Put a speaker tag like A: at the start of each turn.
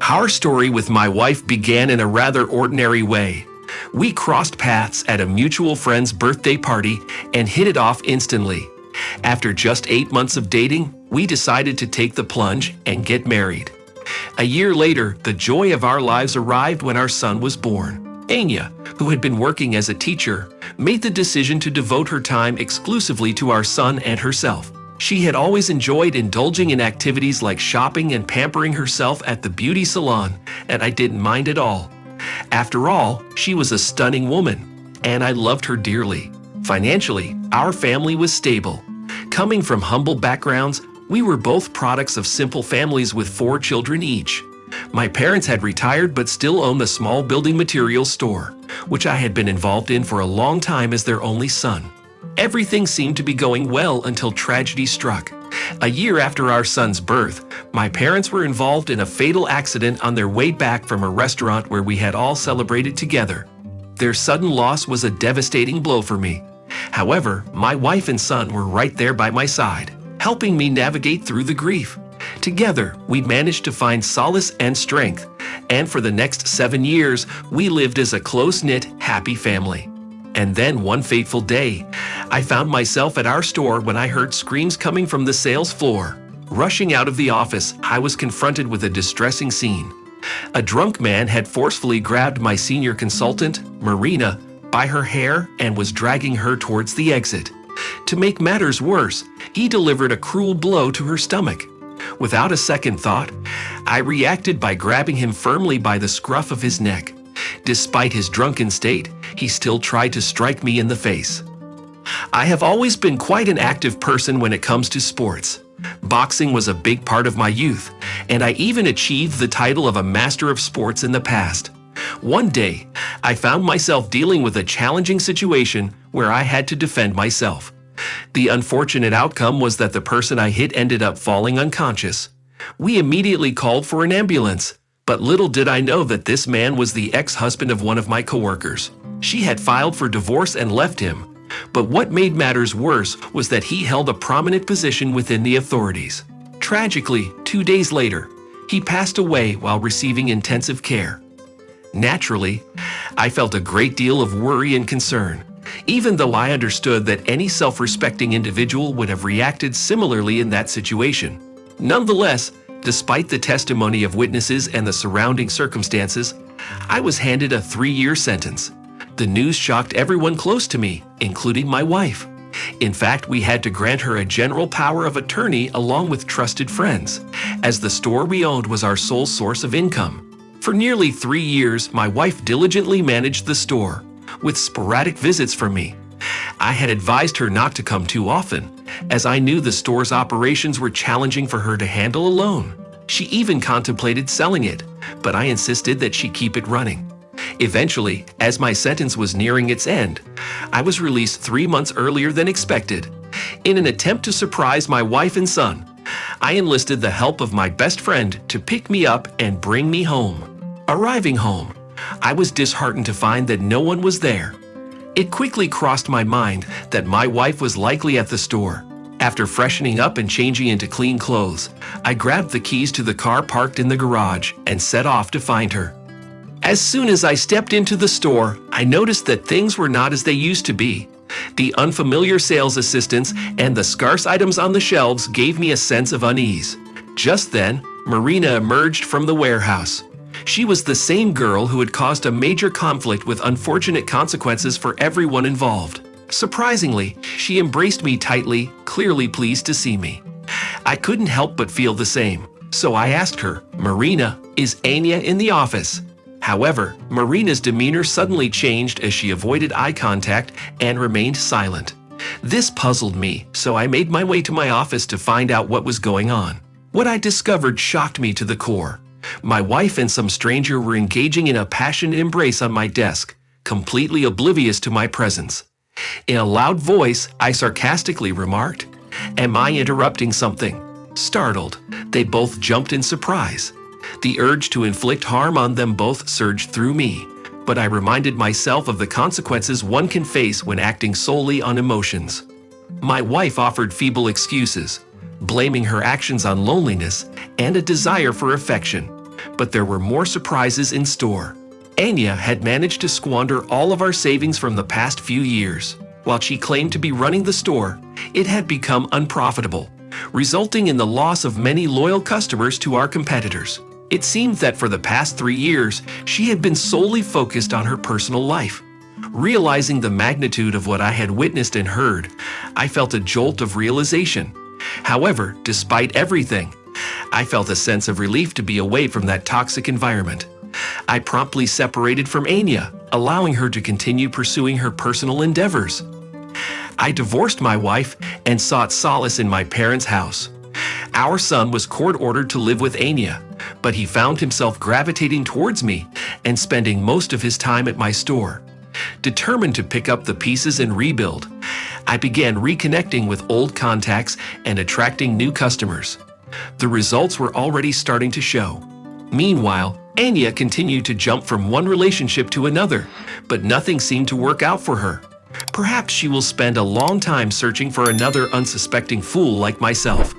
A: Our story with my wife began in a rather ordinary way. We crossed paths at a mutual friend's birthday party and hit it off instantly. After just 8 months of dating, we decided to take the plunge and get married. A year later, the joy of our lives arrived when our son was born. Anya, who had been working as a teacher, made the decision to devote her time exclusively to our son and herself. She had always enjoyed indulging in activities like shopping and pampering herself at the beauty salon, and I didn't mind at all. After all, she was a stunning woman, and I loved her dearly. Financially, our family was stable. Coming from humble backgrounds, we were both products of simple families with 4 children each. My parents had retired but still owned a small building materials store, which I had been involved in for a long time as their only son. Everything seemed to be going well until tragedy struck. A year after our son's birth, my parents were involved in a fatal accident on their way back from a restaurant where we had all celebrated together. Their sudden loss was a devastating blow for me. However, my wife and son were right there by my side, helping me navigate through the grief. Together, we managed to find solace and strength, and for the next 7 years, we lived as a close-knit, happy family. And then one fateful day, I found myself at our store when I heard screams coming from the sales floor. Rushing out of the office, I was confronted with a distressing scene. A drunk man had forcefully grabbed my senior consultant, Marina, by her hair and was dragging her towards the exit. To make matters worse, he delivered a cruel blow to her stomach. Without a second thought, I reacted by grabbing him firmly by the scruff of his neck. Despite his drunken state, he still tried to strike me in the face. I have always been quite an active person when it comes to sports. Boxing was a big part of my youth, and I even achieved the title of a master of sports in the past. One day, I found myself dealing with a challenging situation where I had to defend myself. The unfortunate outcome was that the person I hit ended up falling unconscious. We immediately called for an ambulance, but little did I know that this man was the ex-husband of one of my coworkers. She had filed for divorce and left him, but what made matters worse was that he held a prominent position within the authorities. Tragically, 2 days later, he passed away while receiving intensive care. Naturally, I felt a great deal of worry and concern, even though I understood that any self-respecting individual would have reacted similarly in that situation. Nonetheless, despite the testimony of witnesses and the surrounding circumstances, I was handed a 3-year sentence. The news shocked everyone close to me, including my wife. In fact, we had to grant her a general power of attorney along with trusted friends, as the store we owned was our sole source of income. For nearly 3 years, my wife diligently managed the store, with sporadic visits from me. I had advised her not to come too often, as I knew the store's operations were challenging for her to handle alone. She even contemplated selling it, but I insisted that she keep it running. Eventually, as my sentence was nearing its end, I was released 3 months earlier than expected. In an attempt to surprise my wife and son, I enlisted the help of my best friend to pick me up and bring me home. Arriving home, I was disheartened to find that no one was there. It quickly crossed my mind that my wife was likely at the store. After freshening up and changing into clean clothes, I grabbed the keys to the car parked in the garage and set off to find her. As soon as I stepped into the store, I noticed that things were not as they used to be. The unfamiliar sales assistants and the scarce items on the shelves gave me a sense of unease. Just then, Marina emerged from the warehouse. She was the same girl who had caused a major conflict with unfortunate consequences for everyone involved. Surprisingly, she embraced me tightly, clearly pleased to see me. I couldn't help but feel the same, so I asked her, "Marina, is Anya in the office?" However, Marina's demeanor suddenly changed as she avoided eye contact and remained silent. This puzzled me, so I made my way to my office to find out what was going on. What I discovered shocked me to the core. My wife and some stranger were engaging in a passionate embrace on my desk, completely oblivious to my presence. In a loud voice, I sarcastically remarked, "Am I interrupting something?" Startled, they both jumped in surprise. The urge to inflict harm on them both surged through me, but I reminded myself of the consequences one can face when acting solely on emotions. My wife offered feeble excuses, blaming her actions on loneliness and a desire for affection. But there were more surprises in store. Anya had managed to squander all of our savings from the past few years. While she claimed to be running the store, it had become unprofitable, resulting in the loss of many loyal customers to our competitors. It seemed that for the past 3 years, she had been solely focused on her personal life. Realizing the magnitude of what I had witnessed and heard, I felt a jolt of realization. However, despite everything, I felt a sense of relief to be away from that toxic environment. I promptly separated from Anya, allowing her to continue pursuing her personal endeavors. I divorced my wife and sought solace in my parents' house. Our son was court-ordered to live with Anya, but he found himself gravitating towards me and spending most of his time at my store. Determined to pick up the pieces and rebuild, I began reconnecting with old contacts and attracting new customers. The results were already starting to show. Meanwhile, Anya continued to jump from one relationship to another, but nothing seemed to work out for her. Perhaps she will spend a long time searching for another unsuspecting fool like myself.